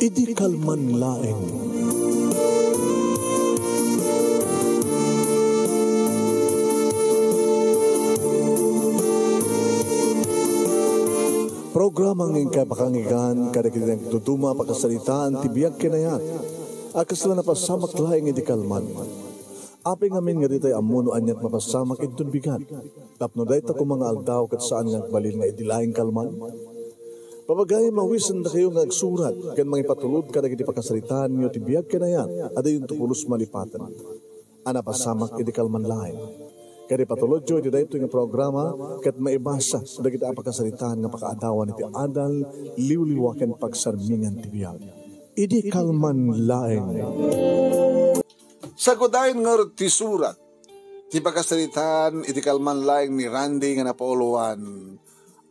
Idi kalman laeng. Programa ng kapakangigan kada kitang tutuma pakasalitaan tibiyag kinayat. Akas lang napasamak laeng idi kalman. Aping amin nga ditay amuno anyat mapasamak itun bigat. Tapno dayta ko mga aldaw kat saan nga balil nga idi laeng kalman. Papagay mawisan na kayo nga agsurat kan mga ipatulod kada kiti pakasalitaan niyo tibiyag kinayat. Ada yung tupulos malipatan. Anapasamak idi kalman laeng. Kaya patulod jo, iti dahito nga programa, kat maibasa, da kita apakasalitaan nga pakaadawan iti adal, liwliwaken pagsarmingan ti biyag. Idi kalman laeng. Sagudayin nga ti surat, ti pakasalitaan, iti kalman laeng ni Randy nga napauluan.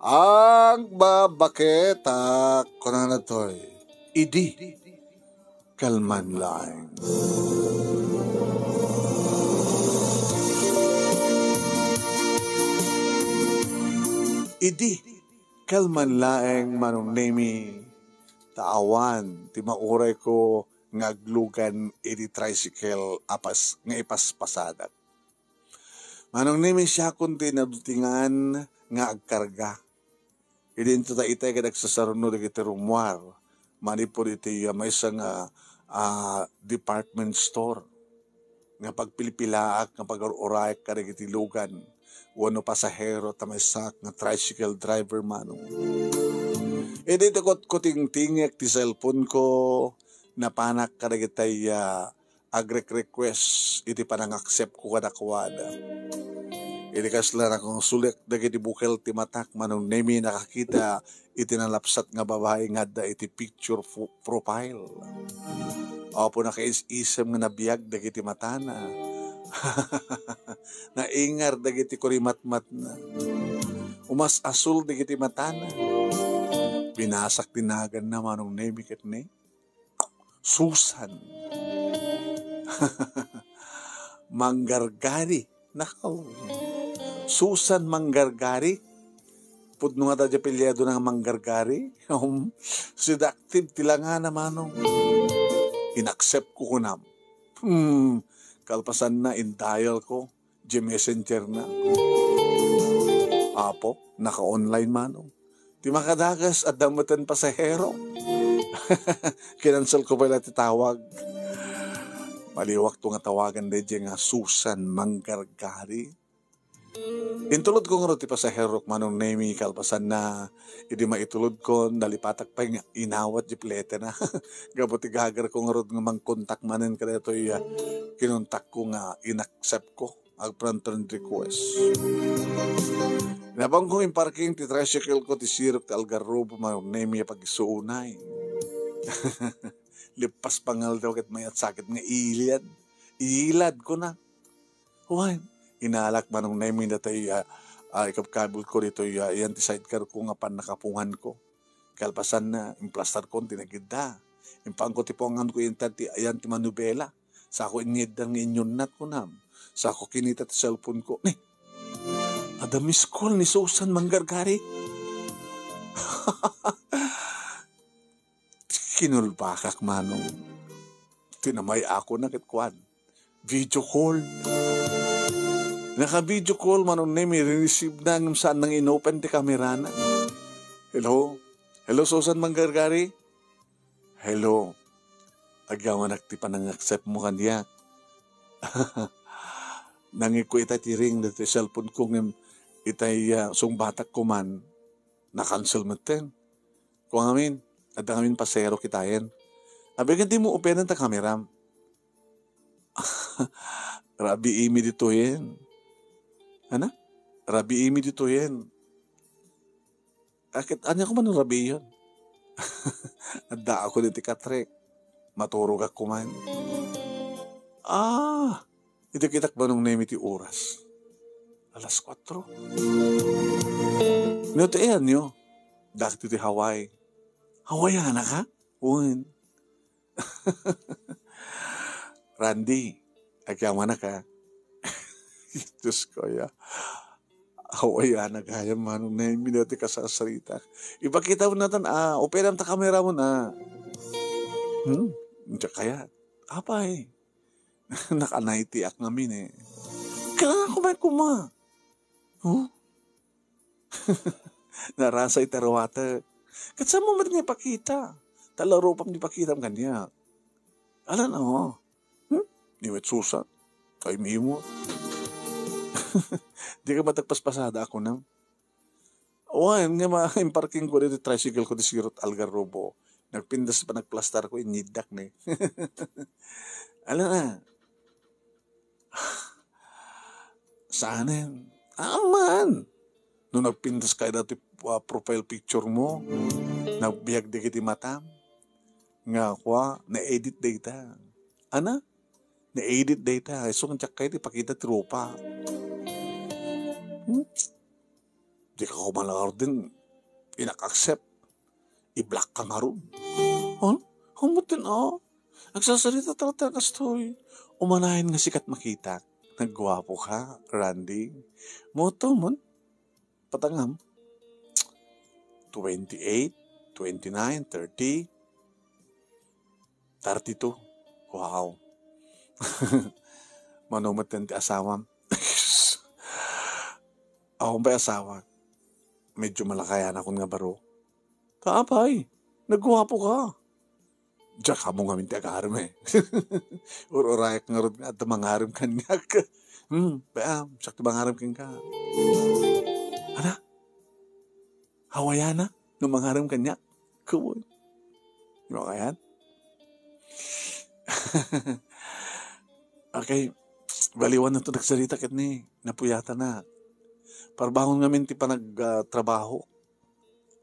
Ang babaketak, kunan na to'y, idi kalman laeng. Idi kalman laeng manong nemi taawan ti mauray ko ngaglugan iti tricycle apas nga ipaspasadak. Manong nemi siya kundi nadutingan nga agkarga. Idin ta itay kadag sasaruno dagiti rumwar manipod iti may isang department store nga pagpilipilaak nga pag-uray kadag iti lugan. Wano pasahero tamaysak nga tricycle driver manong. E dito ko ting-tingek ti cellphone ko napanak kadagitay agrek request iti panang-accept ko kadakwada. Iti kaslan akong sulik dagiti bukel ti matak manong nemi nakakita iti nalapsat nga babae nga da iti picture profile. Opo nakaisisem nga nabiyag dagiti matana. Naingar dagiti kurimatmat na. Umas asul dagiti matana. Binasak tinagan na manong nemi ket ne. Susan. Manggargari. Nakaw. Susan Manggargari. Pudno nga tadya pilyado ng Manggargari. Seductive tilangan na manong. Inaccept ko kunam. Kalpasan na in-dial ko, G-Messenger na. Apo, naka-online manong. Di makadagas at damutan pasahero. Kinansel ko pala titawag. Maliwak to nga tawagan de nga Susan Manggargari. Intulod ko nga ti pasahero manong nemi kalpasan na idi maitulod ko nalipatak pa nga inawat di plete na. Gabuti gagar ko nga nga mangkontak manen kada ito kinontak ko nga inaccept ko ang friend request. Nabang kong imparking ti tricycle ko ti sirok ti Algarrobo manong nemi pag-isuunay. Lipas pangal daw kat mayat sakit nga ilad. Ilad ko na. Huwag. Inalak manong nemi na tayo ikapkabul ko dito yan ti sidecar ko nga pan nakapungan ko. Kalpasan na implastar ko tinagida. Impang ko tipongan ko yan ti manubela. Sa ako inyedang inyon nat ko nam. Sa ako kinita ti cellphone ko. Ada miss call ni Susan Manggargari. Kinulbakak manong. Tinamay ako na kitkuan. Video call. Naka-video call manong nemi, receive na ng saan nang inopen ti kamera na. Hello? Hello, Susan Manggargari? Hello. Agawan ti panang-accept mo kandiya. Nangiko itay tiring dati cellphone ko ng itay sungbatak ko man, na-cancel mo ten. Kung amin, at amin pasero kitayen. Abigan di mo openan ta kamera. Rabi imi dito yan. Ano? Rabi imi dito yan. Akit, anya ko man ng rabi yun? Adda ako dito katrek. Maturog ako man. Ito kitak ba nung name iti oras? Alas 4. Nito yan nyo. Dati iti Hawaii. Hawaiiana ka? Uwan. Randy, agyaman na ka. Diyos ko, Hawaiiana ka, yan manong na minati ka sa sarita. Ipakita mo natin, operan ta kamera mo na. Diyan kaya, apay, nakanaitiak namin eh. Kailangan kuma. Huh? Narasay tarawata. Katsa mo man nga pakita. Talaro pang di pakita ang kanya. Alam na niwet susa. Kay mo. Di ka matagpaspasada ako na. Nga yung parking ko dito, tricycle ko di Sirot Algarrobo. Nagpindas pa nagplastar ko, inidak na eh. Alam na. Saan yan? Aman. Nung nagpindas kayo dati profile picture mo, nagbiyag di kiti matam, nga kwa, na-edit data. Ana? Na-edit data. So, kung tsak kayo, ipakita tropa. Di ka kumalakar din, inak-accept. I-block ka nga ron. Humutin Nagsasalita talaga ka story. Umanahin nga sikat makita. Nagwapo ka, Randy. Moto mo, patangam. 28, 29, 30, 32. Wow. Manumatan ti asawam. Ako ba asawa? Medyo malakayan ako nga baro. Kaapay, nagwapo ka. Diyak ka mo nga minti agaram eh. Urayak nga rin nga at mangaram kanyak. Bayam, sakti mangaram kin ka. Ana? Hawayana? Nung mangaram kanyak? Kuboy. Di ba kayan? Okay. Baliwan na ito nagsalita kit ni. Napuyata na. Parbangon nga minti pa nagtrabaho.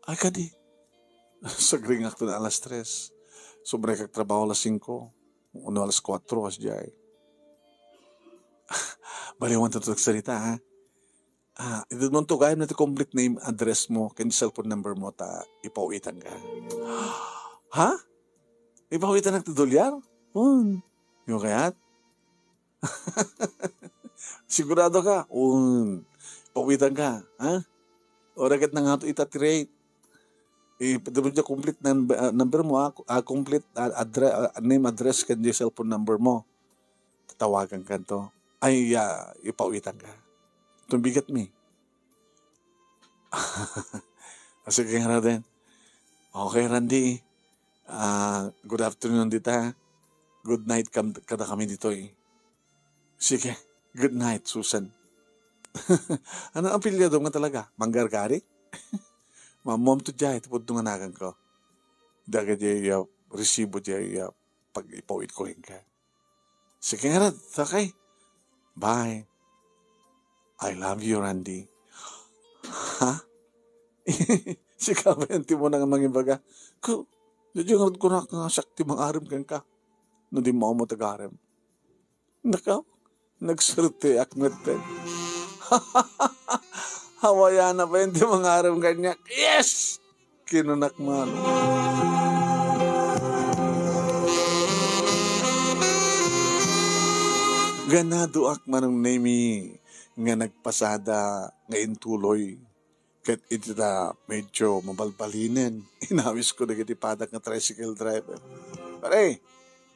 Ay ka di. Sagring akto na alas 3. Sobre kagtrabaho alas 5. Uno alas 4. As jay. Baliwan na ito nagsalita ha. Ito mo ito, gaya na ito complete name, address mo, kan cellphone number mo, ipawitan ka. Ha? Ipawitan na ito dolyar? Yung kaya? Sigurado ka? Pawitan ka. Ha? O ragat na nga ito itatirate. Pwede mo dyan complete number mo, complete name, address, kan cellphone number mo. Tatawagan ka ito. Ay, ipawitan ka. Itong bigat mi. Sige nga din. Okay, Randy. Good afternoon dita. Good night kada kami dito eh. Sige. Good night, Susan. Ano ang pilyado nga talaga? Manggargari? Mom to jay. Tapos nunganagan ko. Daga jay resibo jay pag ipawit ko ka. Sige nga rin. Okay. Bye. I love you, Randy. Ha? Sikabayanti mo na nga mangibaga. Diyan ko na nga sakti mangarim kan ka. No di mo matagarim. Nakaw, nagserte akmet ten. Hawaya na pa yun di mangarim kanya. Yes! Kinunak man. Ganado ak manong nemi nga nagpasada nga intuloy. Kat ito na medyo mabalbalinin. Inawis ko na padak nga tricycle driver. Pare,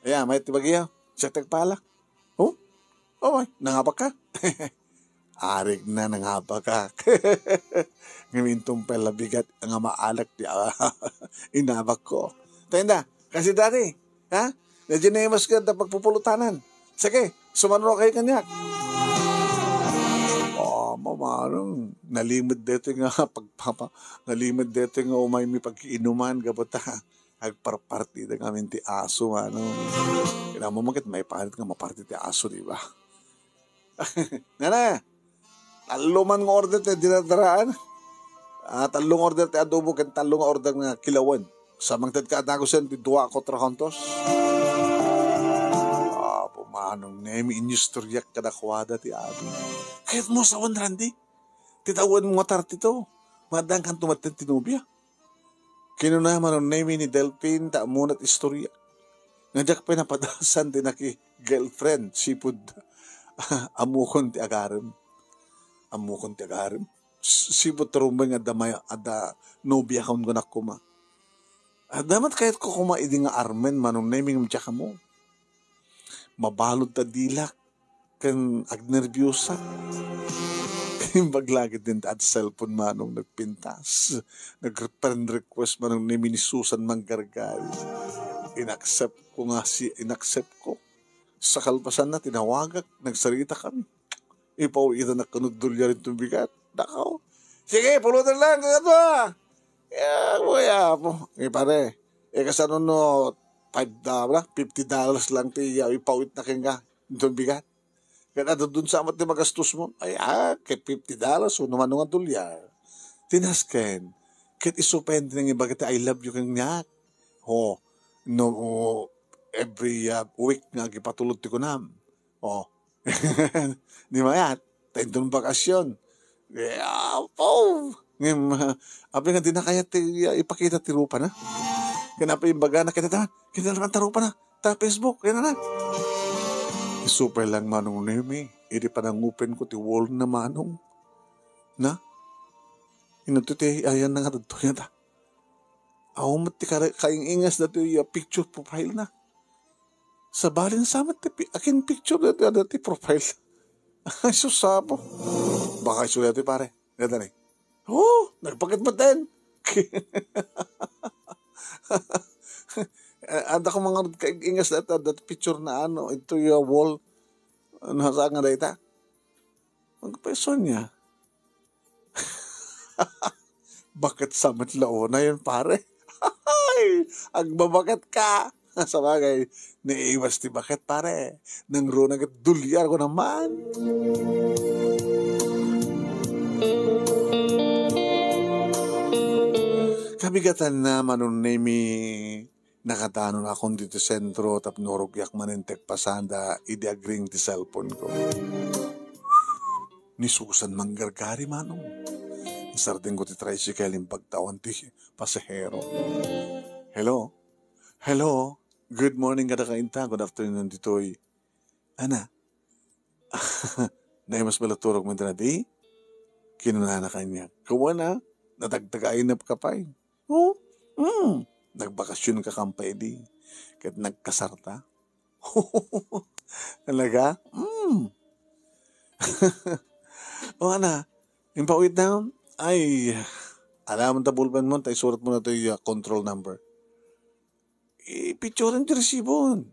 may tibagya. Siya tagpala. Nangabak ka? Arig na nangabak ka. Ngamintong pala bigat nga maalak di inabak ko. Tenda, kasi dati, nadyanemas ka na pagpupulutanan. Sige, sumanro kayo kanyak. Mamarang nalimod dito nga nalimod dito nga umay mi pagkiinuman gabata agparpartida kami ti aso kailangan mo makit may parit nga maparti ti aso di ba? Nana taluman nga order ti dinadaraan talong order ti adobo ken talong order nga kilawan samang tad kaatagosan ti 2 4 kontos pumanong nemi inyustoryak kadakwada ti abi. Kahit mo sawan, Randy. Titawan mo matar tito. Madang kan tumatin tinubya. Kinunaman ang nemi ni Delphine ta amunat istorya. Ngajak pa napadasan din aki girlfriend, sipud. Amukon ti agarim. Sipud tarumbay nga damay ada nobya kaun ganak kuma. Damat kahit ko kumaidi nga armen manong naming tsaka mo. Mabalod ta dilak kan agnerbyusa. Baglagid din at cellphone manong nagpintas. Nag-friend request manong name ni Susan Manggargal. Inaccept ko. Sa kalpasan na tinawagak, nagsarita kami. Ipauwitan na kanudulya rin itong bigat. Nakaw. Sige, pulutan lang, kagato ah. Kuya po. Pare, kasano no, $50 lang tiya, ipawit na kaya itong bigat. Kaya doon sa amat ni magastos mo, kay $50, so naman nga dolyar. Tinasken, kaya isupend ng iba kita, I love you kang niyak. Every week nga gipatulot ti ko nam. Di ba yan? Tendon bakasyon. Abi nga di na kaya ipakita ti rupa na. Kinapa yung baga na kita naman tarupa na. Ta Facebook, kaya na. Super lang manong nemi. Hindi pa nangupen ko ti wall na manong. Na? Inututi ayan na nga dito yan ta. Mat ti kaing ingas na ti picture profile na. Sa balin samat ti akin picture na ti profile. Ay susabo. Baka isulat ti pare. Ganda na nagpakit ba din? Ada ko mga ingas na that picture na ito yung wall. Nasa nga data. Magpeso niya. Bakit samat lao na yun pare? Agbabakat ka. Sa bagay, naiiwas ti bakit pare. Nang runag at dulyar ko naman. Kabigatan na manon nemi nakatanon akong dito sentro tap norugyak manintek pasanda idi agring ti cellphone ko. Ni Susan Manggargari manong. Isarding ko ti tricycle yung pagtawan ti pasahero. Hello? Good morning kada kainta. Good afternoon ditoy. Ana? Naimas balaturog mo na di? Kinunana kanya. Kawa na? Natagtagainap ka pa eh. Nagbakasyon ka kampay di. Kahit nagkasarta. Talaga? Ana? Yung pauwit na ay alam mo tabulban mo tayo surat mo na ito yung control number. Picturean ti resibon.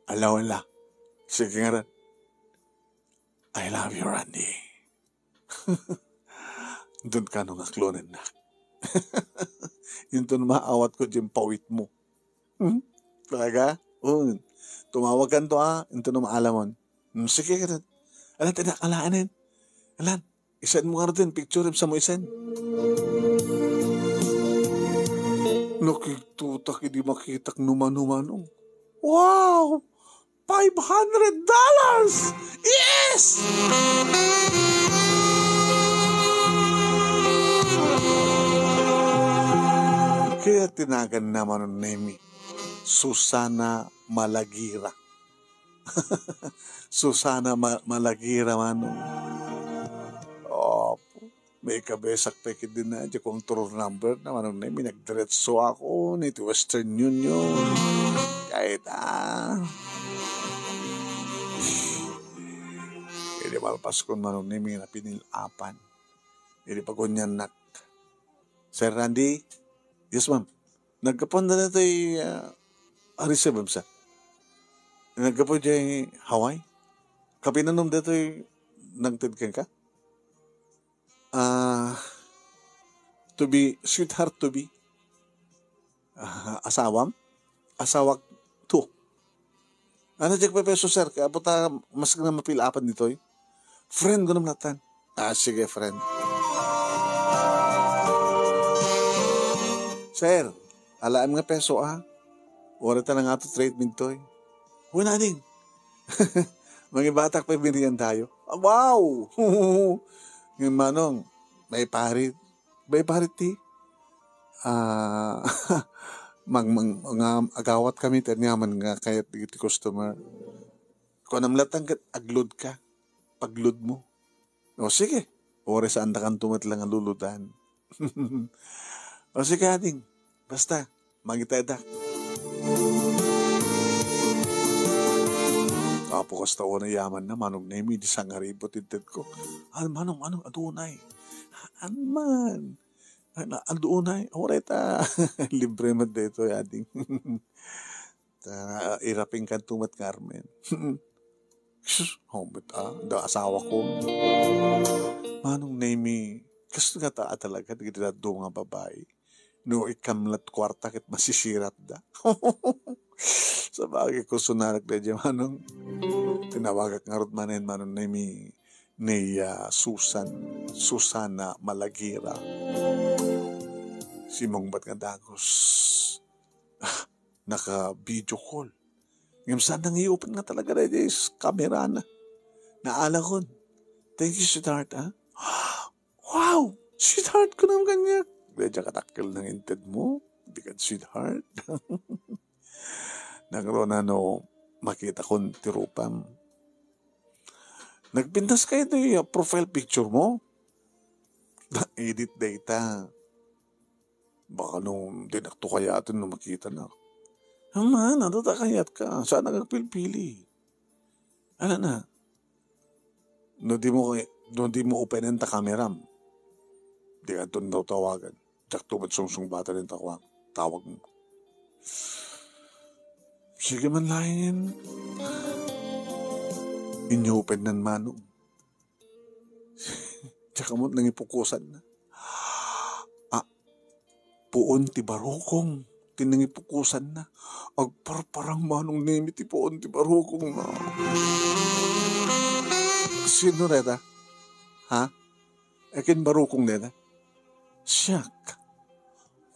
Ala. Sige nga rin. I love you, Randy. Doon ka nung aklonin na. Yun to maawat ko dyan pawit mo. Talaga? Tumawag ka to Ito na maalamon. Sige ka rin. Alam, tinakalahanin. Alam, isend mo nga rin picture sa mo isend. Nakitutak, hindi makitak numan-numanong. Wow! $500! Yes! Kaya tinagan naman ng name Susana Malagira. Susana Malagira manong. May kabesak pekit din na di control number na manong name. Nagdiretso ako nito Western Union. Kahit hindi malpas ko manong name na pinilapan. Hindi pa kunyan nak. Sir Randy? Yes, ma'am. Nagkapon na ito Arisa, ma'am, sa. Nagkapon dyan Hawaii. Kapinanom dito nagtid ka? To be, sweetheart to be. Asawak to. Ano dyan pa peso, sir? Kaya po mas na mapilapan dito Friend ko naman natan. Sige, friend. Sir, alam nga peso Wala ta na nga ito treatment to Wala din. Mga batak pa biniyan tayo. Wow! Yung manong, may parit. May parit ti. Mga agawat kami, tanyaman nga kahit di customer. Kung namlatang agload ka, pagload mo. Sige. Ore saan na kan tumat lang ang lulutan. Sige, ating. Basta, magitadak. Kapos tao na yaman na manong na imi di sangaribot ited ko. Manong, adunay. Man. Adunay. Oreta. Libre man dito yading. Iraping kan tumat Carmen. Hombet da asawa ko. Manong na imi. Kaso nga talaga, nagdila doon nga babae. No ikamlat kwarta kit masisirat da. Sa bagay ko sunarak na dyan, manong. Tinawagak nga rot manin, manong na imi ni Susana Malagira. Si Mongbat nga dagos. Naka-video call. Ngayon saan nang i-open nga talaga na camera na. Naala ko. Thank you, sweetheart, ha? Wow! Sweetheart ko naman kanya. Medyo katakil ng inted mo. Hindi ka sweetheart. Nagkaroon na makita ko tirupam. Nagpintas kayo ito profile picture mo. Edit data. Baka dinakto kaya ito makita na. Man, natatakayat ka. Saan nagpilpili? Ano na? No di mo openin ta camera. Di ka ito tawagan. Jak tumat sungsung bata rin tawag mo. Sige man lain. Inyo-open ng manong. Tsaka mo nang ipukusan na. Puon ti barokong. Tinangipukusan na. Agparparang manong nimi ti puon ti barokong na. Sino reta? Ha? Ekin barokong neta? Siyak.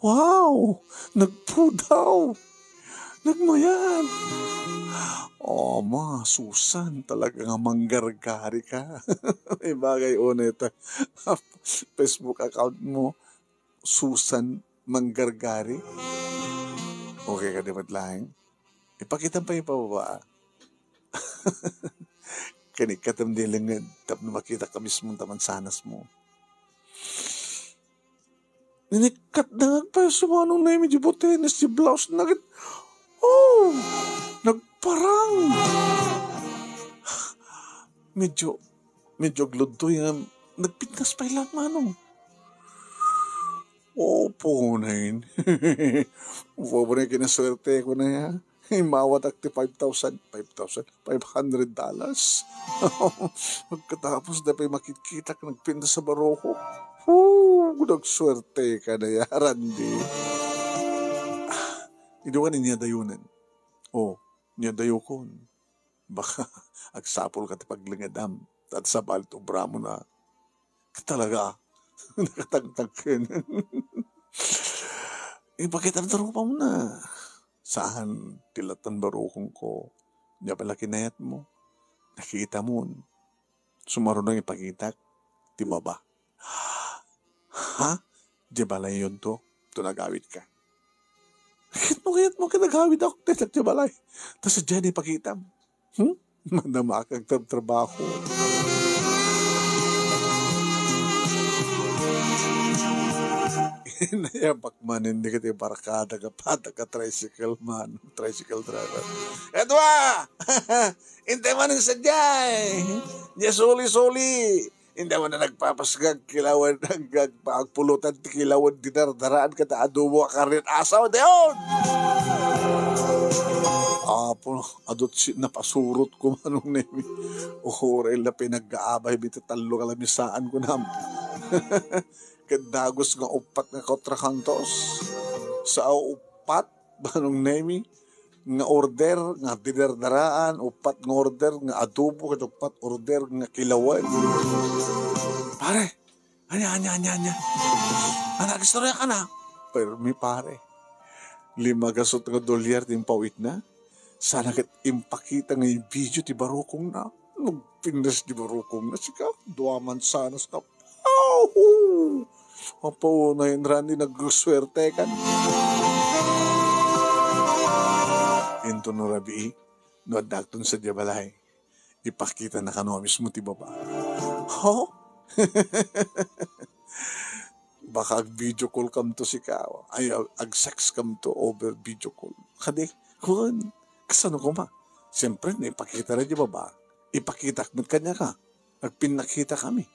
Wow! Nagpudaw! Nagmayan! Susan, talaga nga manggargari ka. May bagay neta. Facebook account mo, Susan Manggargari. Okay ka diba lang? Ipakita pa yung pababa. Kanikatam din lang tap na makita ka mismo taman sanas mo. Ninikat na pa sumanong na yung medyo botenes si blouse nagit. Oh! Nagparang! Medyo gludto yung nagpintas pa ilang manong. Po na yun. Po na kinaswerte ko na yan. Mawat akti $5,500. Pagkatapos na pa makikita ka nagpinta sa baroko. Nagswerte ka na yan, Randy. Hindi ka niya dayunan. Niya dayo ko. Baka agsapol ka paglingadam. At sa balto bramo na. Talaga. Nakatagtag ka yun. Ipakita na tarupa mo na. Saan tilatan barukong ko? Diya pala kinayat mo. Nakita mo. Sumaro nang ipakita. Di ba ba? Ha? Di balay yun to? Ito nagawit ka. Kayat mo kinagawit ako. Tetak di balay. Tapos dyan ipakita mo. Madama kang trabaho. Nayapak man, hindi ka tayo barakada ka tricycle man, tricycle driver. Edwa! Hindi man ang sadyay! Diya suli-suli! Hindi man na nagpapasgag, kilawan, nagpagpulutan, kilawan, dinardaraan ka na adobo, karin asaw, deon! Adot napasurot ko manong nemi. Rel na pinag-aabay, bitatalo kalamisaan ko naman. Kadagos nga upat nga kontrakantos sa upat banong nemi nga order nga dinardaraan upat nga order nga adobo ket upat order nga kilawan. Pare, anya anak istorya ka na pero mi pare 5 gasot nga dolyar din pawit na sana ket impakita nga yung video ti barokong na nagpindas di barokong na sika duaman sanas ka. Apo na yun, Randy, nag-swerte kan. Into no rabi, no adakton sa diabalay. Ipakita na kano mismo ti baba. baka ag-video call kam to si ka, ay ag-sex kam to over video call. Kadi, kun, kasano ko ma? Siyempre, ipakita rin yung baba. Ipakita kami kanya ka. Agpinakita kami.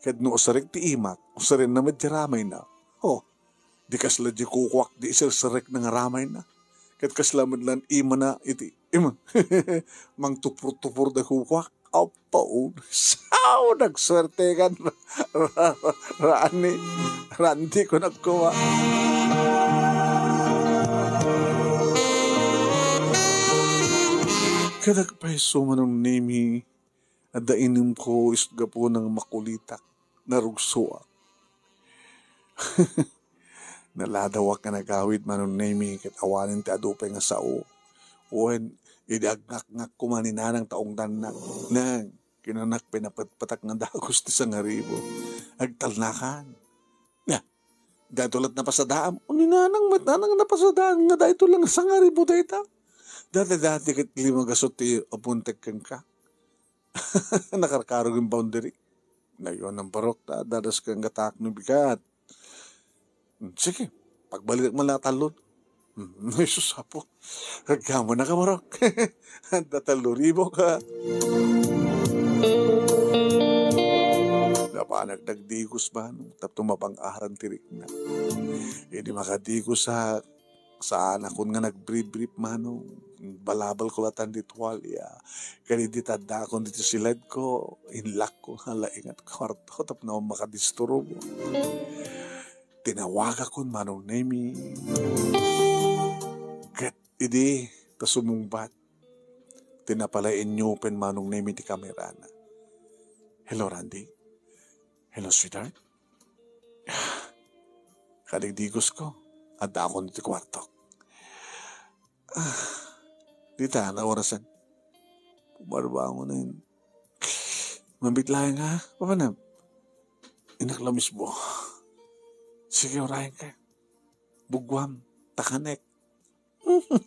Kad no usarik ti imak, usarin na medyaramay na. Oh, di kasla di kukwak, di isarsarik na nga ramay na. Kad kasla madlan ima na iti, ima. Mang tupur-tupur da kukwak. Apo, sao nagswerte kan. Randi ko nagkuha. Kadagpaiso manong nemi, at dainim ko isga po ng makulitak na rugsuak. Naladawak ka nagawid manong nemi, kat awanin ti adupay nga sao. Uwan, idagnak-ngak kumaninanang taong danak na kinanak pinapatpatak nga dagos ti sangaribo. Agtalnakan. Na, datulat na pasadaam. Uninanang matanang na pasadaan nga dahito lang sangaribo dahita. Dati kit limagasot ti apuntek kang ka. Nakarkarog yung boundary. Ngayon ang barok ta, dadas kang gatak no bigat. Sige, pagbalik mo lang talon. Ay, susapo. Kagamo na ka, Marok. Tataluribo ka. Napanag nagdigos ba? Tapos mapang-aharan tirik na. Hindi makadigos sa anak ko nga nag-brief mano. Balabal ko latan di tuwalya. Kaya di tanda ko dito silad ko. Inlock ko. Halaingat kwarto. Tapos na makadisturbo. Tinawaga ko manong nemi. Idi, tasumungbat. Tinapalain niyo pen manong nemi ti kamera na. Hello, Randy. Hello, sweetheart. Kadigdigos ko. At ako nito kwarto. Dita, na orasan. Pumarba na yun. Mabitlayan nga. Papanam. Inaklamis mo. Sige, orahin ka. Bugwam. Takanek.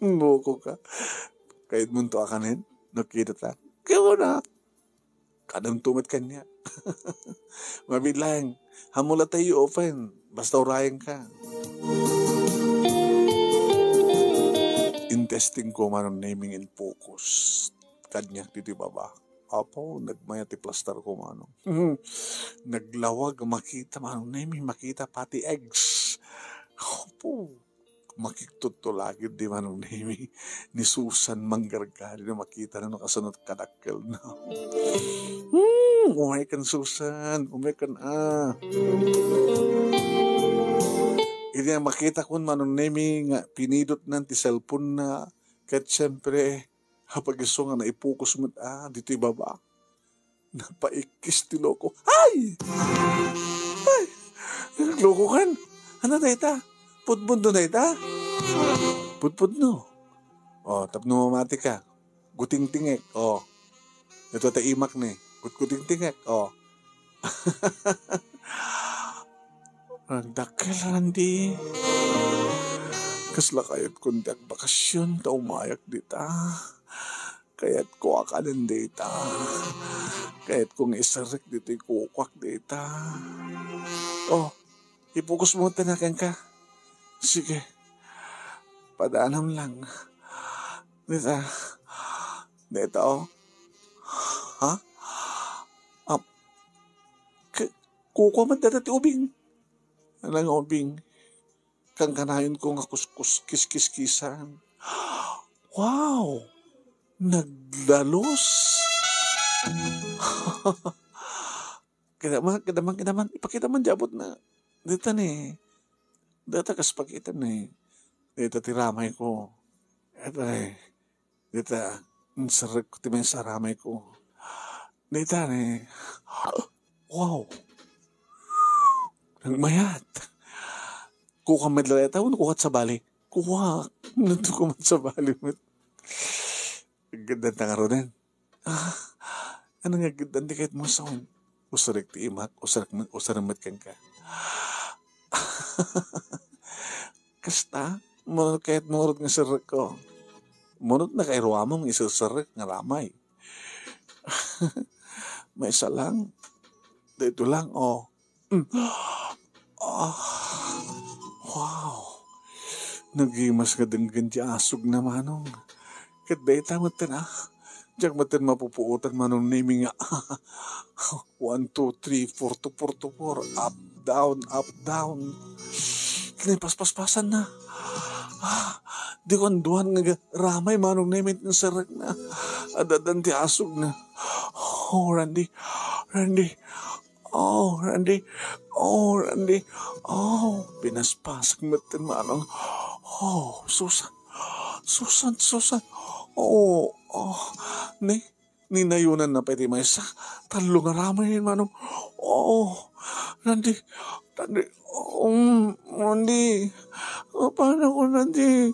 Buko ka. Kahit munto akanin, nakita ta. Kaya mo na. Kadang tumat kanya. Mabilang. Hamula tayo open. Basta urayan ka. Intesting ko manong naming and focus. Kanya dito baba. Apo, nagmaya ti plaster ko manong. Naglawag makita manong naming makita pati eggs. Apo. Makiktot to lagi di manong nemi ni Susan Manggargari na makita na nakasunod kadakkel na. Umay kan Susan, umay kan Hindi na makita ko manong nemi nga pinidot ng ti cellphone na kahit siyempre kapag iso nga naipukus mo dito ibaba. Napaikis ti loko. Ay! Ay! Loko kan? Ano na ita? Putput na ita? Putput no. O, tapno mamati ka. Guting tingek. O. Ito taimak ni. Guting tingek. O. Ang dakil, Randy. Kasla kayat kundi ang bakasyon ta umayak dita. Kayat ko akalan dita. Kayat kong isarik dito kukwak dita. O, ipukus mo tanakan ka. Sige. Padaanam lang. Dito. Dito. Ha? Kukuha man dati ubing. Alang ubing. Kang kanayon ko nga kuskus kis-kis-kisan. Wow! Nagdalos. Kadaman. Ipakita man jabot na. Dito ni. Dito kas pakita ni. Dito tiramay ko. Ito eh. Dito. Sarap ko timay sa ramay ko. Dito ni. Wow. Nagmayat. Kuha madlaleta. Kuha sa bali. Kuha. Natukumat sa bali. Ganda na nga rin. Ano nga ganda? Hindi kahit mo saan. Usarik ti imak. Usaramat kang ka. Kasta, munod kahit munod nga sarik ko. Munod na kay ruamong isasarik nga ramay. May isa lang. Dito lang, Wow. Nagimas ka denggan di asog na manong. Kat beta matin Diyak matin mapupuutan manong naming nga. 1, 2, 3, 4 to 4 to 4. Up, down, up, down. Kini paspasan na. Di ko anduhan nga ramay manong namit ng sarak na. Adadan di asog na. Oh, Randy. Oh, Randy. Oh, pinaspasak matin manong. Oh, Susan. Oh, ninayunan na pwede may sa talo nga ramay manong. Oh, Randy. Randy. Paano ko, Randy?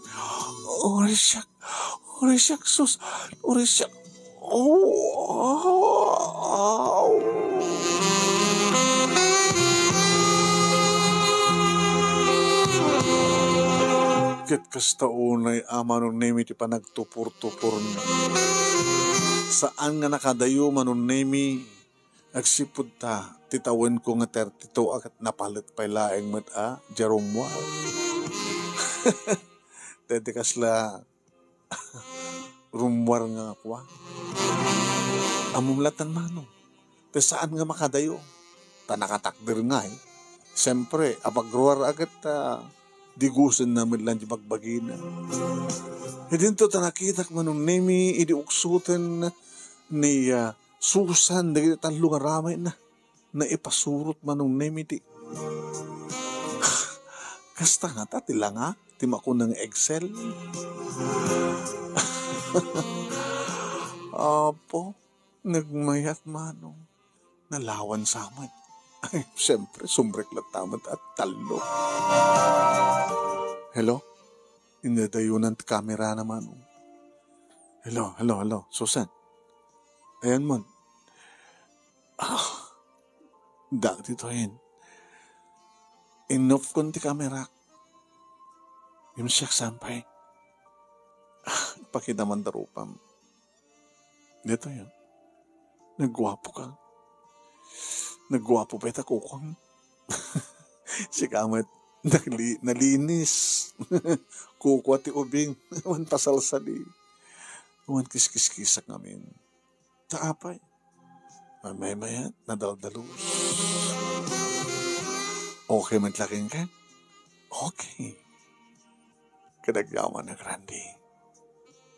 Orisyak, sus. Orisyak. Oh. Ket kasta unay amanong nemi ti panagtupur-tupur na. Saan nga nakadayo manon nemi agsipud ta titawin ko nga 32 akat napalit pa laeng met Jerome Wow. Tete kasla rumwar nga kwa. Amumlatan manong. Te saan nga makadayo? Ta nakatakdir nga Siyempre, apagruar agad digusan namin lang di magbagina. Hidinto ta nakita manong nemi idi uksutan ni Susan dagiti talo nga ramay na ipasurot manong nemi ti. Kasta nga ta tila nga ti makunang Excel. Apo, nagmayat manong nalawan sa amin. Ay, siyempre, sumbrek tamat at talo. Hello? Inadayunan ti kamera naman. Hello, Susan. Ayan mo. Dati to yun. Enough kon ti kamera. Yung siyak sampay. Pakita man darupam. Dito yun. Nagwapo ka. Nagwapo pa ita kukong. Si kamat nalinis. Kukwa ti ubing. Wan pasalsali. Wan kiskiskisak namin. Taapay. Mamaya nadaldalus. Okay man laking ka? Okay. Kadagyaman na Randy.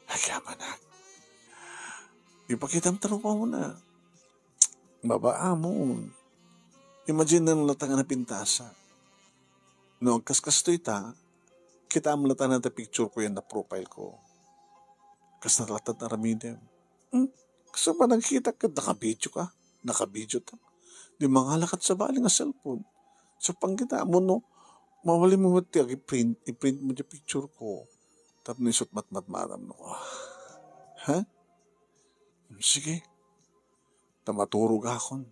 Agyaman na. Ipakita mo tarupa mo na. Babaa mo. Imagine na nalatang na pintasa. No, kaskas to ita, kita mo nalatang na picture ko yan na profile ko. Kas nalatang na ramidem. Kasi pa nagkita ka, nakabidyo ta. Di mga lakat sa bali nga cellphone. So pang kita mo, no, mawali mo mati, i-print mo yung picture ko. Tapos nisot mat-mat-matam, no. Ha? Sige. Tamaturog akon.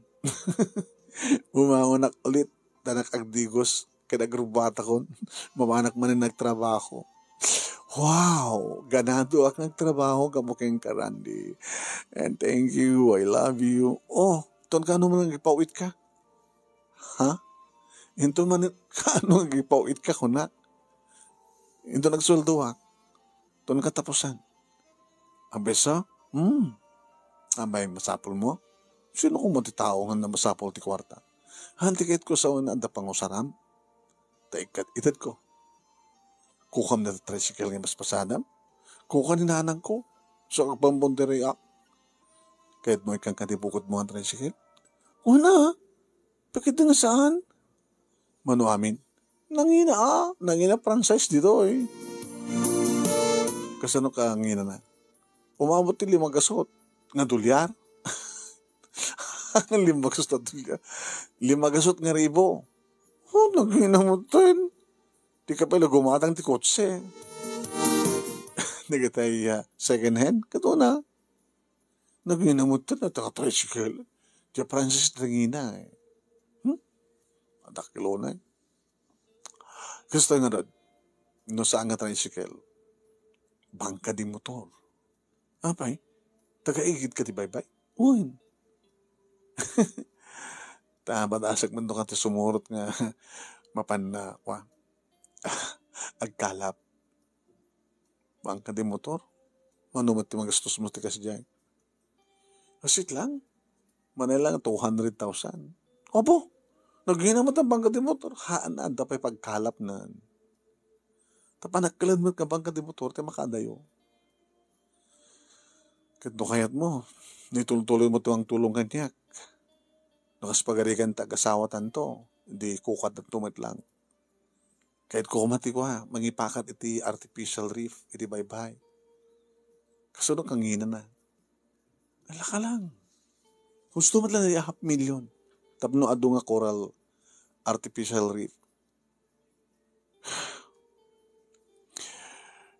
Bumangonak ulit. Tanak agdigos. Kinagrubata kon. Mamanak man na nagtrabaho. Wow! Ganado ak nagtrabaho. Kamuking ka, Randy. And thank you. I love you. Oh, ton ka ano man nagipawit ka? Ha? Ito man ano nagipawit ka kunak? Ito nagsuldo ak. Ton katapusan. Abesa? Abay, masapol mo? Sino kung matitao nga na masapol ti kwarta? Hantikit ko sa una anda pangusaram. Taikat itad ko. Kukam na tricycle nga mas pasadam. Kukam ni nanang ko. So, agpambondere ak. Kahit mo ikang katibukot mo ang tricycle. Una, bakit nga saan? Mano amin? Nangina franchise dito Kasano ka ngina na? Umabot ti 5 gasot. Nga dolyar. 5 gasot na dolyar. 5 gasot nga ribo. Naginamutin. Di ka pala gumatang ti kotse. Nagatay second hand. Kato na. Naginamutin na taka-tricycle. Di Francis nangina Adakilo na Gusto nga rod. No saan nga tricycle. Bangka di motor. Apay. Taga-igid ka ti bye-bye. Uy. Batasag man doon ka ti sumurot nga mapan na kwa agkalap bangka di motor manumot ti magastos mo ti kasi dyan. Kasit lang manay lang 200,000. Opo, naghinamat ang bangka di motor. Haan na, dapay pagkalap na. Tapanagkalan mo ka bangka di motor, te makadayo. Kaya kayat mo, nitultuloy mo to ang tulong kanyak. Nakaspagarikan tag-asawa tanto, hindi kukat at tumit lang. Kahit kumati ko ha, mangipakat iti artificial reef, iti baybay. Kasunod kang ina na. Alaka lang. Gusto mo lang na 500,000. Tapno ado nga coral artificial reef.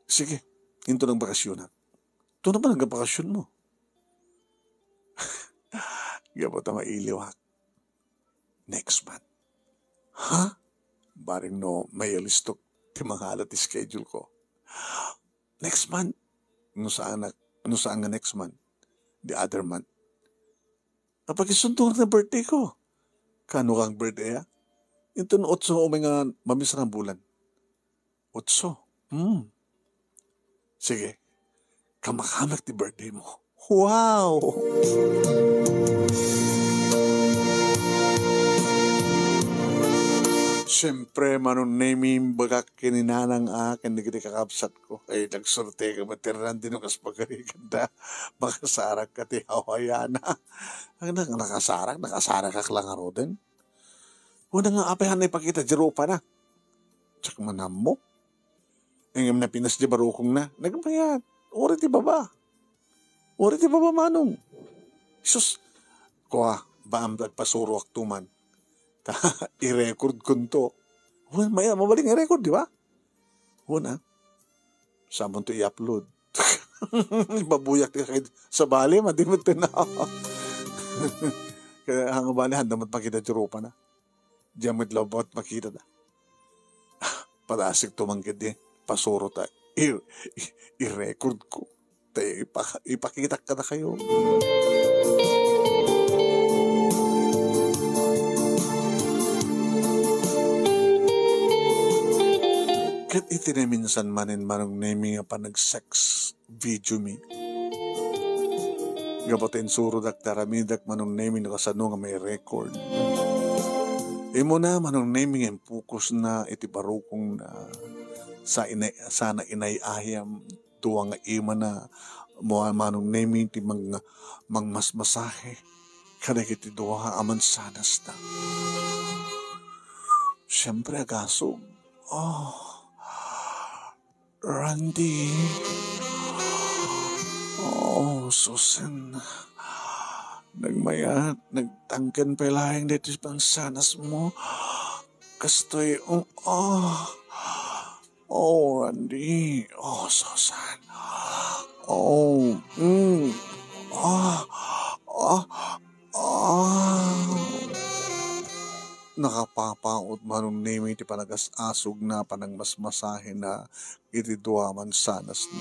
Sige, hinto ng bakasyon na. Ito na ba nagpakasyon mo? Gabot na mailiw ha. Next month. Ha? Baring no, may alistok ti mga halat schedule ko. Next month. Ano saan nga next month? The other month. Kapag isuntungan na birthday ko. Kano kang birthday ha? Ito na 8 o may nga mamisa ng bulan. 8. Sige. Kamakamak ti birthday mo. Wow! Siyempre, manunaming bagak kininanang akin, hindi kakapsat ko. Ay, nagsorte ka, matiran din ang kaspagarikan da. Makasarak ka, ti hawayana. Ang nakasarak ka lang aro din. Una nga apayan na ipakita, jero pa na. Tsak manam mo. Ang na pinas di barukong na. Nagpayat. Uri ti baba manong. Sus, kuha, baam nagpasuro aktuman. I-record ko to. Maya, mabaling i-record, di ba? Una, sabon to i-upload. Babuyak sa bali, madimot na. Kaya hanga bali, handamat makita jurupa na. Diyamit labot makita na. Padasik tumanggit din. Pasuro tayo. I-record ko. Tayo, ipakita ka na kayo. Kat itinaminsan manin manong naming nga pa nag-sex video mi. Gabatin suro daktaramidak manong naming nakasano nga may record. Imo na manong naming ang pukus na iti barukong na sana inayayam tuwa nga ima na mua manong naming ti mangmasmasahe kada kiti duha aman sanas na. Siyempre agasog. Randy. Susan. Nagmayat, nagtangkan pala yung dito sa pansanas mo. Kastoy, Randy. Susan. Nakapapaot manong name iti panagas-asog na panangmasmasahe na iti duwaman sanas na.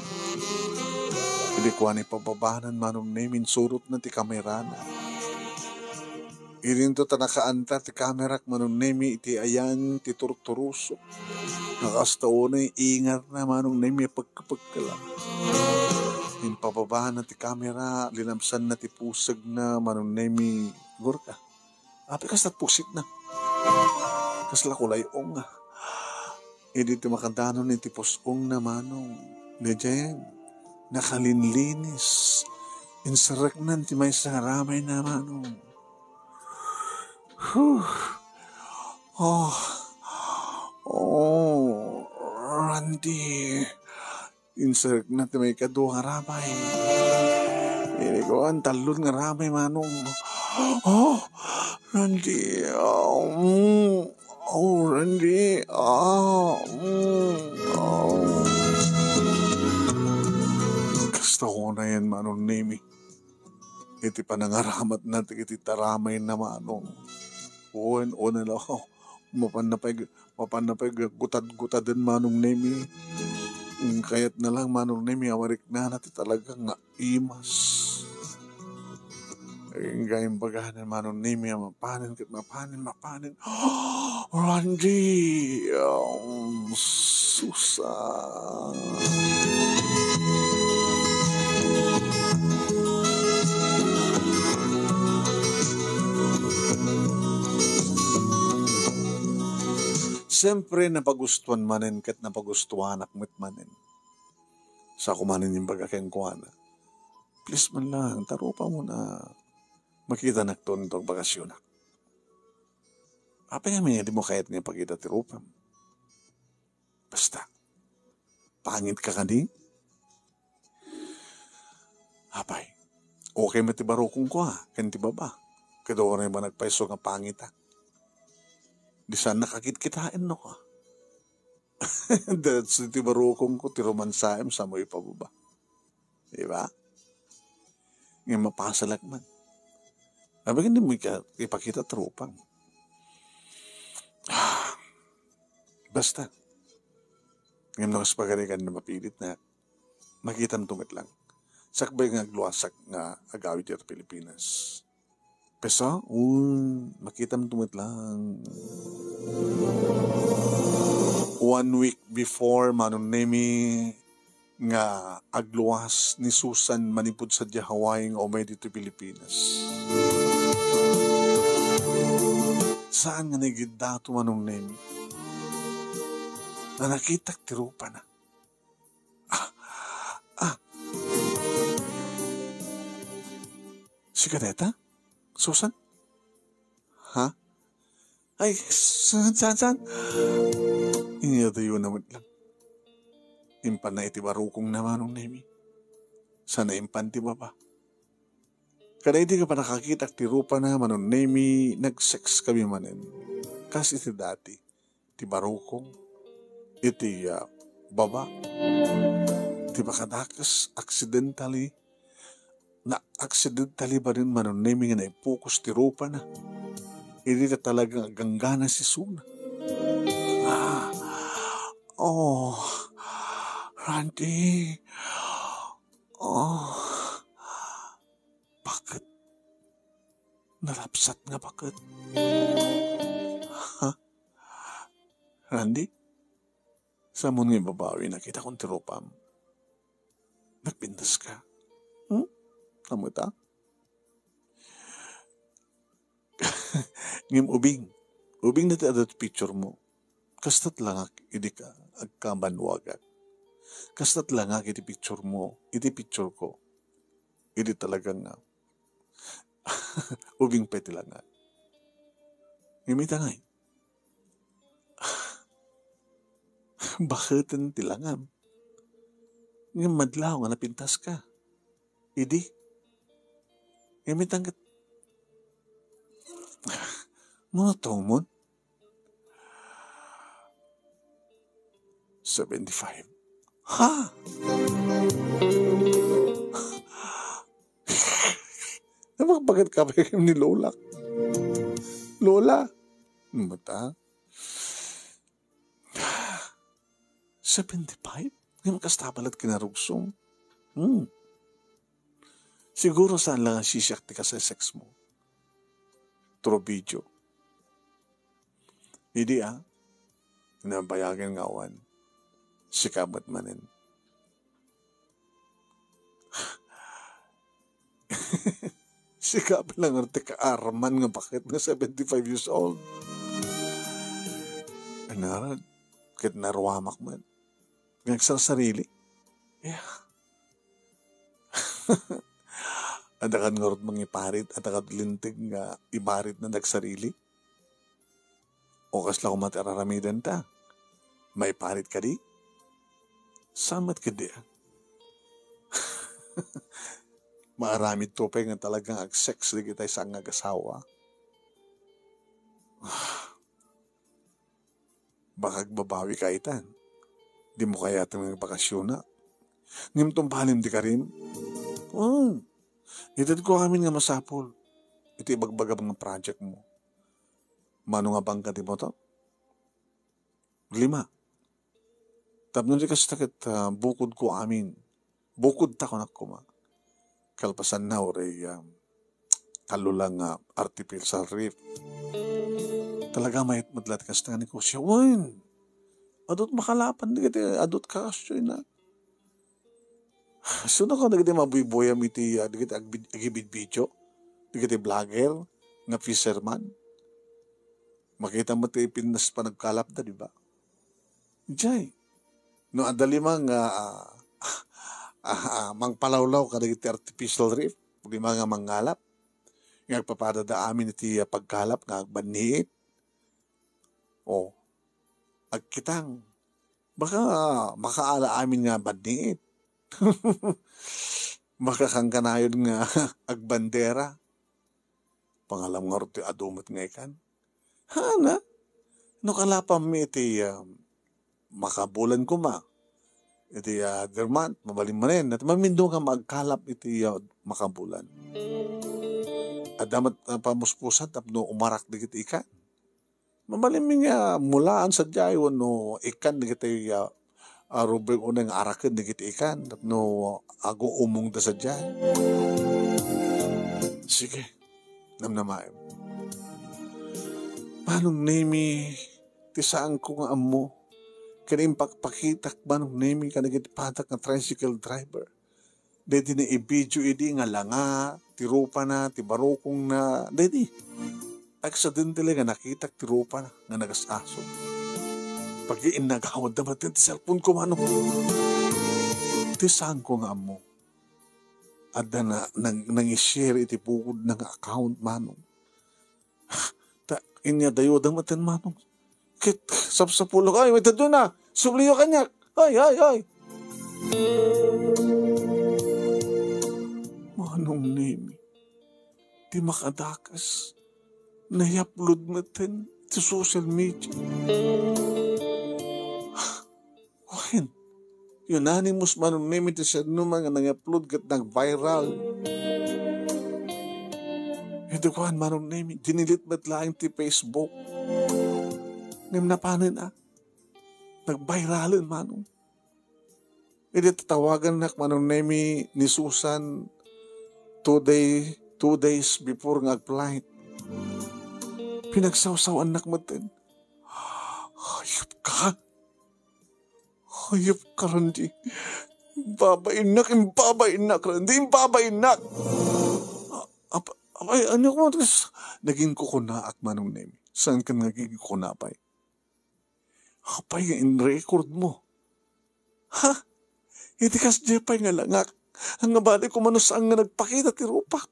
Hindi ko ani pababanan manong name surot na ti kamera na. Irin to tanakaanta ti kamerak manong name iti ayan ti turturuso. Nakastao na ingat na manong name pagkapagkala. Impababaan na ti kamera, linamsan na ti pusag na manong name gurka. Api kas pusit na. Kasla kulay ong nga. Hindi ti makadanon iti posong na manong. Medyan, nakalinlinis. Insarak nan ti may saramay na manong. Randy. Insarak na ti may kaduha ramay. Ini ko ang talon nga ramay manong. Randy, Randy, Kasta ko na yan, manong name. Iti panangaramat natin, iti taramay na manong. O na lang ako. Mapanapay, gutad-gutadan manong name. Kaya't na lang manong name, awarik na natin talaga nga imas. Gayang bagahan manon nimi mapanin ket mapanin. Randy, susah. Siyempre napagustuhan manen ket napagustuhan akmet manen. Sa kumanin yung baga keng kuana. Please man lang, tarupa mo na makita nagtuntog bakasyon na. Apa nga may di mo kahit nga pagkita tirupa. Basta, pangit ka kani? Apay, okay matibarukong ko ha, kanti ba ba? Kado na ba nagpaiso nga pangit ha? Di saan nakakit-kitain no ka? Dahil sa tibarukong ko, tiruman saim sa mo ipababa. Diba? Ngayon mapasalak man. Abang hindi mo ipakita trupang. Basta. Ngayon nakaspagalikan na mapilit na makita mo tumit lang. Sakbay nga agluwasak nga agawid dito Pilipinas. Pesa, makita mo tumit lang. 1 week before manunemi nga agluwas ni Susan manipod sa Hawaii nga umay dito Pilipinas. Saan nga nagidato manunemi? Na nakitak tirupa na. Si Kadeta? Susan? Ha? Ay, saan? Inyadayo naman lang. Impan na itibarukong naman ng nemi. Sana impan ti baba. Kada hindi ka pa nakakita tirupa na manon nemi, nag-sex kami manin. Kasi iti dati, tibarukong, iti baba. Ti bakadakas, accidentally ba rin manon nemi nga naipukus tirupa na. Hindi na talagang ganggana si Suna. Randy. Bakit? Narapsat nga bakit? Ha? Randy? Sa mo nga babawi, nakita kong tirupam. Nagpintas ka. Namuta? Ngim ubing na adat picture mo. Kastat lang hindi ka agkabanwagan. Kastat lang iti picture mo, iti picture ko. Hindi talagang ubing peti lang nga. Ngimita nga bakit tilangam? Ngim madlaw nga napintas ka. Idi. Ngimita nga monotong mo. 75. Ha? Bakit ka pa ni Lola? Lola? Mata? 75? Ngayon kastabalat kinarugsong. Siguro saan lang sisakti ka sa sex mo? Through video. Hindi nabayagan nga awan. Sikabat manin. Sikap lang arte ka-arman nga bakit nga 75 years old. Anarad, kahit narwamak man. Nagsasarili. Yeah. Adakan nga rot mangiparit at akat lintig nga ibarit na nagsarili. O kasla kumatararamidan ta. May parit ka di? Samat ka di. Maaramid to pa nga talagang ag-sex di kita isang nag-asawa. Bakag babawi ka itan. Di mo kaya itong bakasyon na. Ngim tumpalim di ka rin. Itad ko kami nga masapol. Ito ibagbaga mga project mo. Mano nga bang ka di mo to? 5. Tapno di kasi takit bukod ko amin. Bukod ta ko na kuma. Kalpasan na oray talo lang nga artificial reef. Talaga may madlat ka sa negosyo. Wan, adot makalapan di kiti, adot ka kasyo na. So na ka na kiti mabuiboyam iti, di kiti agibid video, di kiti vlogger, nga fisherman. Makita mo ti Pinas pa nagkalap na, di ba? Jay, no adali mang mangpalawlaw ka na kiti artificial reef, di mga mangalap. Nga agpapadada amin iti pagkalap nga agbanit. O, agkitang, baka makaala amin nga banit. Makakangkanayon nga agbandera. Pangalam nga rito adumat nga ikan. Hana, no kalapam mi iti makabulan ko ma. Iti dermat, mabalim manin. At mamindo nga magkalap iti makabulan. At damat pamuspusan tapno umarak digit ikan. Mabalim nga mulaan sa jayon no ikan digit rubeng unang arakin digit ikan tapno ago umong da sa jay. Sige, namnamaim. Manong nemi tisaan ko nga amo kaning pakpakitak manong nemi ka digit patak nga tricycle driver. Dede na i-video idi nga langa, tirupa na, tibarokong na, dede. Accidentally nga nakitak tirupa na, nga nagasaso. Pag-iin nagawad na batin, ti cellphone ko manong. Tisaan ko nga mo. Ada na, nang i-share iti bukod ng account manong. Inya dayo da batin manong. Kit, sapsapulok, ay, may tado na, subliyo kanyak, ay. Manong nemi, di makadakas, na-upload natin sa social media. Wahin, unanimous manong nemi ti siya numa nga nang-upload kat nag-viral. Ito kuhan manong nemi, dinilit ba't laing ti Facebook. Ngayon na panin nag-viralin manong. Ito tatawagan na manong nemi ni Susan 2 days before nga-flight. Pinagsawsaw anak mo din. Hayop ka randi. Babainak. Abay, ano ko? Naging kukunaak manong nemi. Saan ka naging kukunapay? Apay, in record mo. Ha? Hindi kas jepay nga langak. Ang nabali ko manos ang nagpakita ti rupak.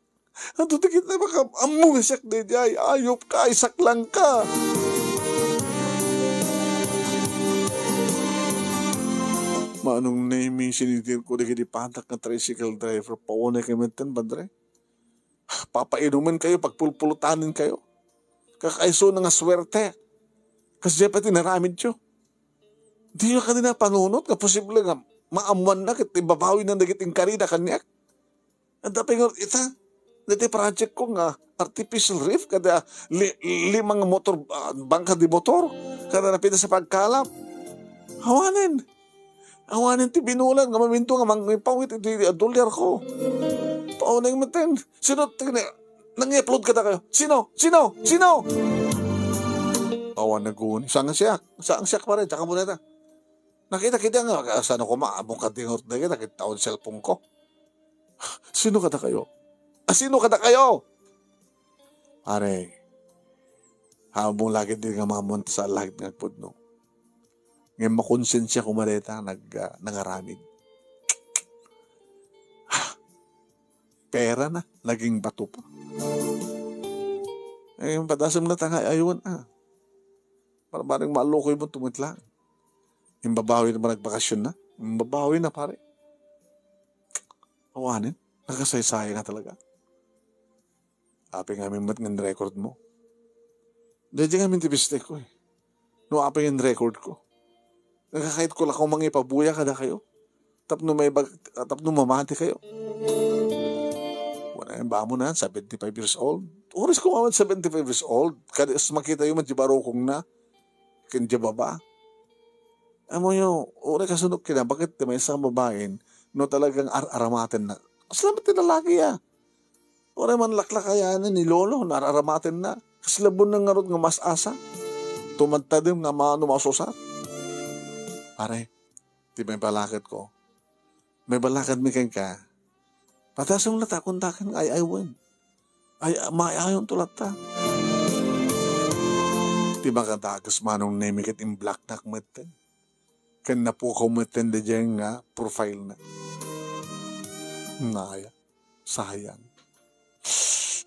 Ang tutikit na baka among siyak de jay. Ayop ka, isak lang ka. Manong nemi sinitir ko di patak na tricycle driver. Paunay kayo menten, badre. Papainuman kayo, pagpulpulutanin kayo. Kakaiso na nga swerte. Kasi pati naramid siyo. Di nyo kanina panunot, nga posible nga maamuan na, kit ibabawi na nagiting karina kanyak. Ang dapat nga, dati project ko nga, artificial reef, kada limang motor, bangka di motor, kada napita sa pagkalap. Hawanin ti binulan, nga maminto nga, mangipawit, iti dolyar ko. Paunay matin. Sino, nang-i-upload ka na kayo? Sino? Awan na guni. Saan siya pa rin, tsaka muna na. Nakita nga, saan ako maabong katingor na kita, nakita ko ang cellphone ko. Sino ka na kayo? Pare, habang lagi din nga mamunta sa lagit ng pudno. Ngayon makonsensya ko maleta, nangaramid. Pera na, naging bato pa. Ngayon padasam na tangay, ayun Parang malukoy mo tumitlang. Yung babawi na ba nagbakasyon na? Yung babawi na pare. Awanin. Nakasaysaya nga talaga. Api nga mat ng record mo. Dahil nga mintibiste ko eh. No api yung record ko. Nagkakait ko lang kung mangipabuya kada kayo. Tapno mamati kayo. Wala yung ba mo na, 75 years old. Oras ko mamad 75 years old. Kada makita yung madjibarokong na. Kanya baba. Amo nyo, oras kasunod kina, bakit may isang babaeng no talagang aramatin na. Salamat na lalaki O man laklakayanan ni Lolo, nararamatin na. Kaslabon na nga ron nga mas asa. Tumantadim nga maano masusar. Pare, di may balakad ko. May balakad mi kay ka. Patasong latakon-takan ay win. Ay maayon tulat ta. Di ba katakas manong nemikit in black nak meten. Kan na po kumeten de dyan nga profile na. Naya, sayang.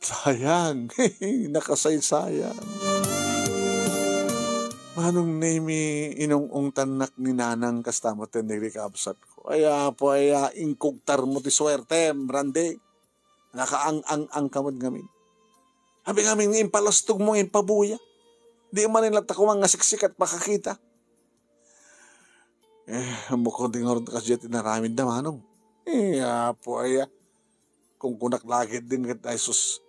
Sayang, nakasay-sayang. Manong nemi inong tanak ni nanang kastamoten ni Rikabsat ko. Aya po aya ingkugtar mo ti swerte, Randy. Nakaang kamod ngamin. Habi ngamin impalastog mo impabuya. Di man nila takumang nga siksik at makakita. Mukha din nga rin kasi tinaramid na manong. Po aya. Kung kunak lagit din kat ay sus.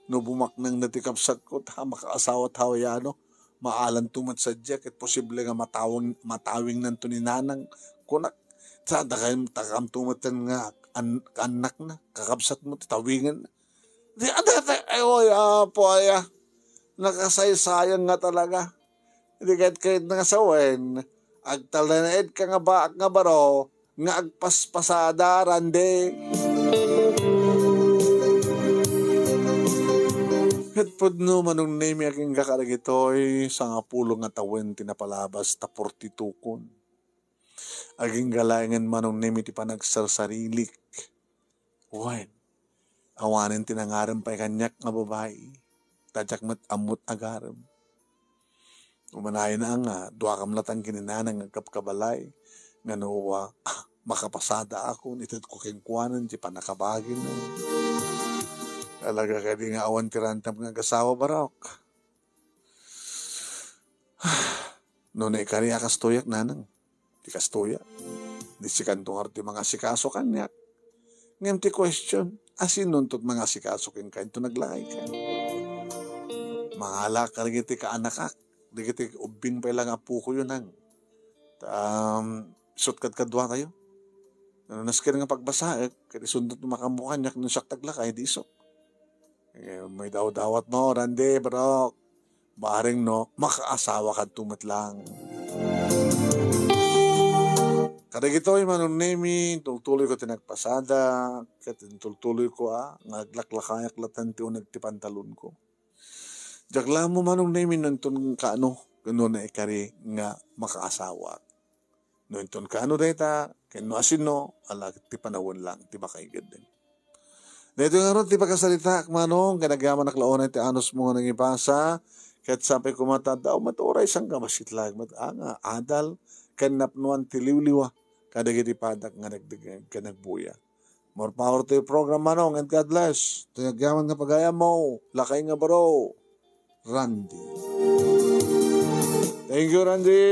No bumak nang natikapsat ko, makaasawa tao yano. Maalan tumat sa jack at posible nga matawing nanto ni nanang kunak. Sada kayo takam tumatan nga anak na. Kakapsat mo, tawingan na. Di po aya. Nakasaysayang nga talaga. Hindi kahit nga sawen. Agtalanaid ka nga ba nga baro. Nga agpaspasada, Randy. Hetpod no manong name aking kakaragitoy sa nga pulong nga tawen tinapalabas ta 42 kun. Aging galangan manong name iti panagsarsarilik. Wen, awanin tinangaram pa'y kanyak nga babae. Tadyak mat amot agaram. Umanayin na nga, duwa kam latang kininanang nga kapkabalay. Nga nawa, makapasada ako, nitid ko kengkuanan, di pa nakabagin na. Talaga ka di nga awan tirantam nga gasawa barok. Noon ay kariya kastoyak nanang. Di kastoyak. Di si kantong arti mga sikaso kanyak. Ngayon ti question, asin nun tot mga sikaso kin kain to naglakay ka. Mahala ka rin iti kaanakak. Di kiti ubing pa ilang apu ko yun ang. Sutkad kadwa kayo. Naskir nga pagbasa, kaya sundot makamukan yak nung siyak taglakay, di isok. May daw-dawat mo, Randy, bro. Baring no, makaasawa ka tumat lang. Kada gito'y manong nemi, tultuloy ko tinagpasada, tultuloy ko ngaglaklakayak latan ti unag ti pantalon ko. Jagla mo manong nemi nantun kaano, gano'n na ikari nga makaasawa. Nantun kaano deta, kano asino, alag ti panawon lang, ti makaigad din. Dito nga ron, ti pagkasalita, manong, kanagaman naklaon ti anos mo nga nangipasa, kahit sabi ko matadaw, maturay sang kamasitlag, adal, kanapnuan ti liwliwa, kadagiti padak nga nagdagang kanagbuya. More power to your program, manong, and God bless. Tinagaman nga pagaya mo, lakay nga baro, Randy. Thank you, Randy.